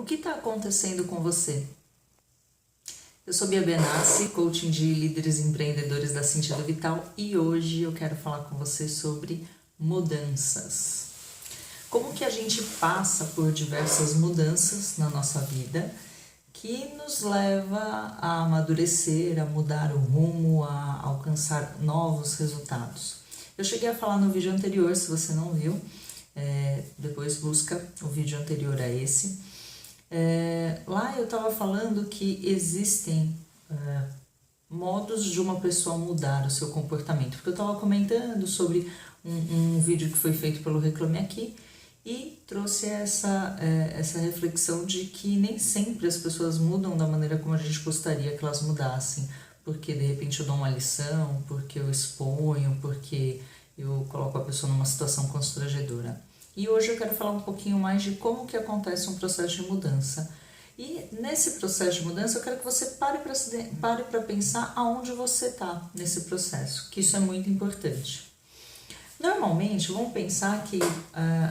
O que está acontecendo com você? Eu sou Bia Benassi, coaching de líderes e empreendedores da Sentido Vital, e hoje eu quero falar com você sobre mudanças. Como que a gente passa por diversas mudanças na nossa vida que nos leva a amadurecer, a mudar o rumo, a alcançar novos resultados. Eu cheguei a falar no vídeo anterior, se você não viu, depois busca o vídeo anterior a esse. Lá eu estava falando que existem modos de uma pessoa mudar o seu comportamento, porque eu estava comentando sobre um vídeo que foi feito pelo Reclame Aqui e trouxe essa reflexão de que nem sempre as pessoas mudam da maneira como a gente gostaria que elas mudassem, porque de repente eu dou uma lição, porque eu exponho, porque eu coloco a pessoa numa situação constrangedora. E hoje eu quero falar um pouquinho mais de como que acontece um processo de mudança. E nesse processo de mudança eu quero que você pare para pensar aonde você está nesse processo, que isso é muito importante. Normalmente, vamos pensar que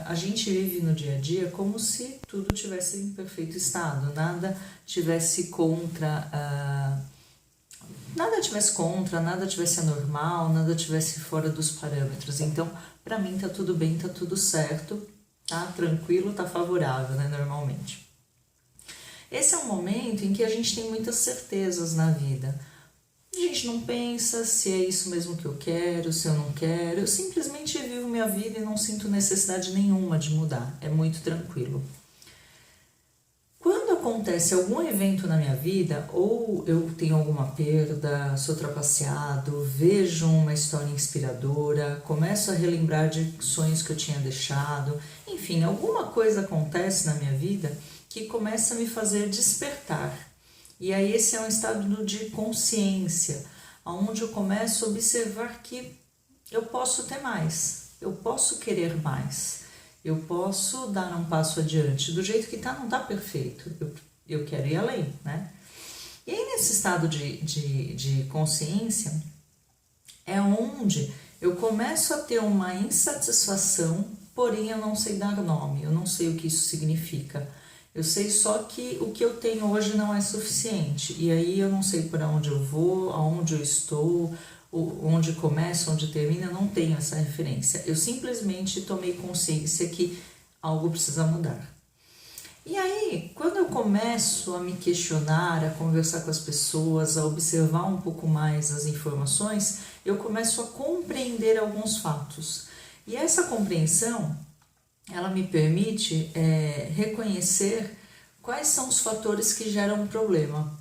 a gente vive no dia a dia como se tudo tivesse em perfeito estado, nada tivesse contra, nada tivesse anormal, nada tivesse fora dos parâmetros. Então, para mim tá tudo bem, tá tudo certo, tá tranquilo, tá favorável, né, normalmente. Esse é um momento em que a gente tem muitas certezas na vida. A gente não pensa se é isso mesmo que eu quero, se eu não quero. Eu simplesmente vivo minha vida e não sinto necessidade nenhuma de mudar. É muito tranquilo. Quando acontece algum evento na minha vida, ou eu tenho alguma perda, sou trapaceado, vejo uma história inspiradora, começo a relembrar de sonhos que eu tinha deixado, enfim, alguma coisa acontece na minha vida que começa a me fazer despertar. E aí esse é um estado de consciência, onde eu começo a observar que eu posso ter mais, eu posso querer mais. Eu posso dar um passo adiante. Do jeito que tá, não tá perfeito. Eu quero ir além, né? E aí, nesse estado de consciência, é onde eu começo a ter uma insatisfação, porém eu não sei dar nome, eu não sei o que isso significa. Eu sei só que o que eu tenho hoje não é suficiente. E aí eu não sei para onde eu vou, aonde eu estou, onde começa, onde termina, eu não tenho essa referência. Eu simplesmente tomei consciência que algo precisa mudar. E aí, quando eu começo a me questionar, a conversar com as pessoas, a observar um pouco mais as informações, eu começo a compreender alguns fatos. E essa compreensão, ela me permite reconhecer quais são os fatores que geram um problema.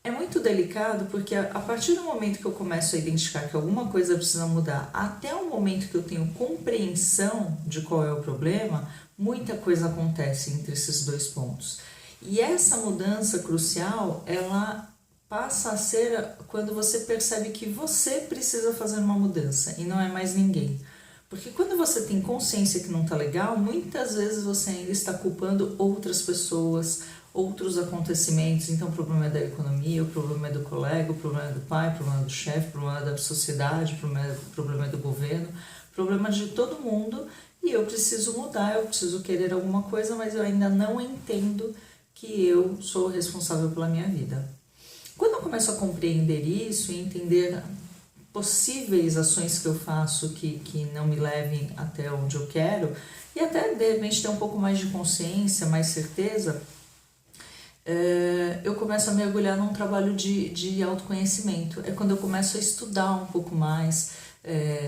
É muito delicado porque a partir do momento que eu começo a identificar que alguma coisa precisa mudar, até o momento que eu tenho compreensão de qual é o problema, muita coisa acontece entre esses dois pontos. E essa mudança crucial, ela passa a ser quando você percebe que você precisa fazer uma mudança e não é mais ninguém. Porque quando você tem consciência que não está legal, muitas vezes você ainda está culpando outras pessoas, outros acontecimentos. Então o problema é da economia, o problema é do colega, o problema é do pai, o problema é do chefe, o problema é da sociedade, o problema é do governo, o problema é de todo mundo e eu preciso mudar, eu preciso querer alguma coisa, mas eu ainda não entendo que eu sou responsável pela minha vida. Quando eu começo a compreender isso e entender possíveis ações que eu faço que não me levem até onde eu quero e até de repente ter um pouco mais de consciência, mais certeza, eu começo a mergulhar num trabalho de autoconhecimento. É quando eu começo a estudar um pouco mais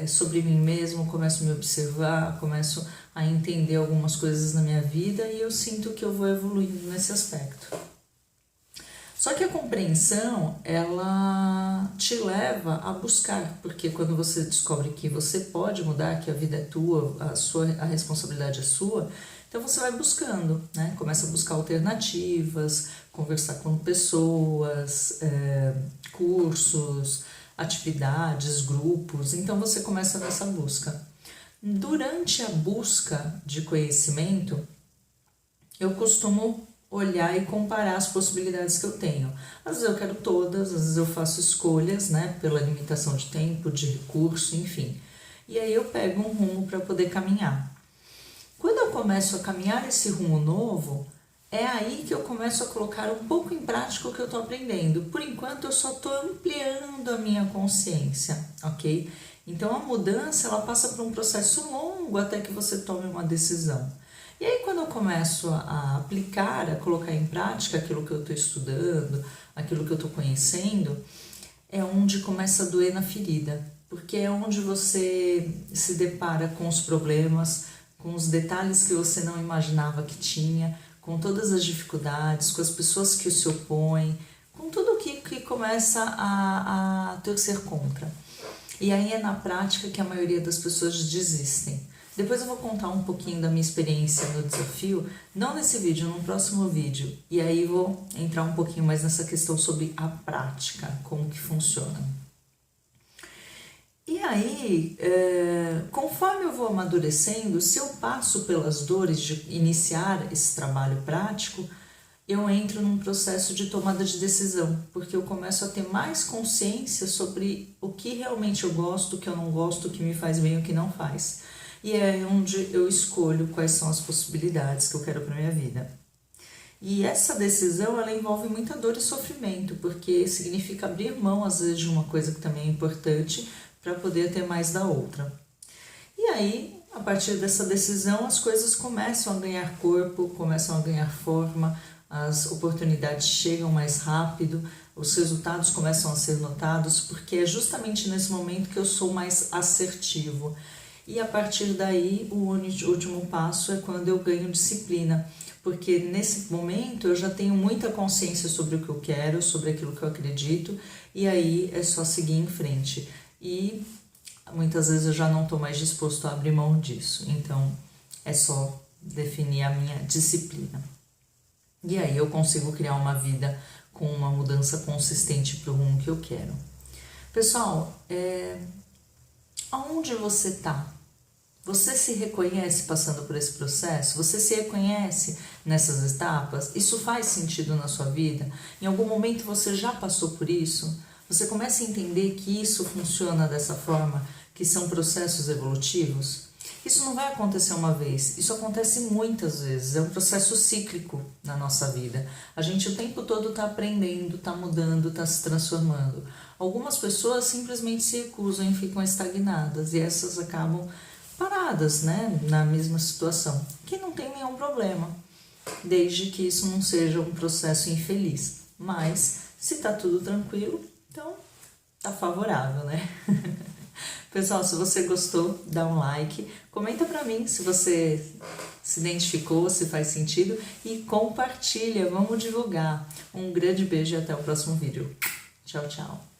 sobre mim mesmo, começo a me observar, começo a entender algumas coisas na minha vida e eu sinto que eu vou evoluindo nesse aspecto. Só que a compreensão, ela te leva a buscar, porque quando você descobre que você pode mudar, que a vida é tua, a responsabilidade é sua, então você vai buscando, né? Começa a buscar alternativas, conversar com pessoas, cursos, atividades, grupos, então você começa nessa busca. Durante a busca de conhecimento, eu costumo olhar e comparar as possibilidades que eu tenho. Às vezes eu quero todas, às vezes eu faço escolhas, né, pela limitação de tempo, de recurso, enfim. E aí eu pego um rumo para poder caminhar. Quando eu começo a caminhar esse rumo novo, é aí que eu começo a colocar um pouco em prática o que eu estou aprendendo. Por enquanto, eu só estou ampliando a minha consciência, ok? Então, a mudança, ela passa por um processo longo até que você tome uma decisão. E aí, quando eu começo a aplicar, a colocar em prática aquilo que eu estou estudando, aquilo que eu estou conhecendo, é onde começa a doer na ferida, porque é onde você se depara com os problemas, com os detalhes que você não imaginava que tinha, com todas as dificuldades, com as pessoas que se opõem, com tudo que começa a torcer contra. E aí é na prática que a maioria das pessoas desistem. Depois eu vou contar um pouquinho da minha experiência no desafio, não nesse vídeo, num próximo vídeo. E aí vou entrar um pouquinho mais nessa questão sobre a prática, como que funciona. E aí, conforme eu vou amadurecendo, se eu passo pelas dores de iniciar esse trabalho prático, eu entro num processo de tomada de decisão, porque eu começo a ter mais consciência sobre o que realmente eu gosto, o que eu não gosto, o que me faz bem e o que não faz. E é onde eu escolho quais são as possibilidades que eu quero para minha vida. E essa decisão, ela envolve muita dor e sofrimento, porque significa abrir mão, às vezes, de uma coisa que também é importante para poder ter mais da outra. E aí, a partir dessa decisão, as coisas começam a ganhar corpo, começam a ganhar forma, as oportunidades chegam mais rápido, os resultados começam a ser notados, porque é justamente nesse momento que eu sou mais assertivo. E a partir daí, o último passo é quando eu ganho disciplina, porque nesse momento eu já tenho muita consciência sobre o que eu quero, sobre aquilo que eu acredito, e aí é só seguir em frente. E muitas vezes eu já não estou mais disposto a abrir mão disso, então é só definir a minha disciplina. E aí eu consigo criar uma vida com uma mudança consistente para o rumo que eu quero. Pessoal, aonde você está? Você se reconhece passando por esse processo? Você se reconhece nessas etapas? Isso faz sentido na sua vida? Em algum momento você já passou por isso? Você começa a entender que isso funciona dessa forma, que são processos evolutivos? Isso não vai acontecer uma vez, isso acontece muitas vezes, é um processo cíclico na nossa vida. A gente o tempo todo está aprendendo, está mudando, está se transformando. Algumas pessoas simplesmente se recusam e ficam estagnadas, e essas acabam paradas, né, na mesma situação, que não tem nenhum problema, desde que isso não seja um processo infeliz. Mas, se está tudo tranquilo, então tá favorável, né? Pessoal, se você gostou, dá um like, comenta pra mim se você se identificou, se faz sentido e compartilha, vamos divulgar. Um grande beijo e até o próximo vídeo. Tchau, tchau.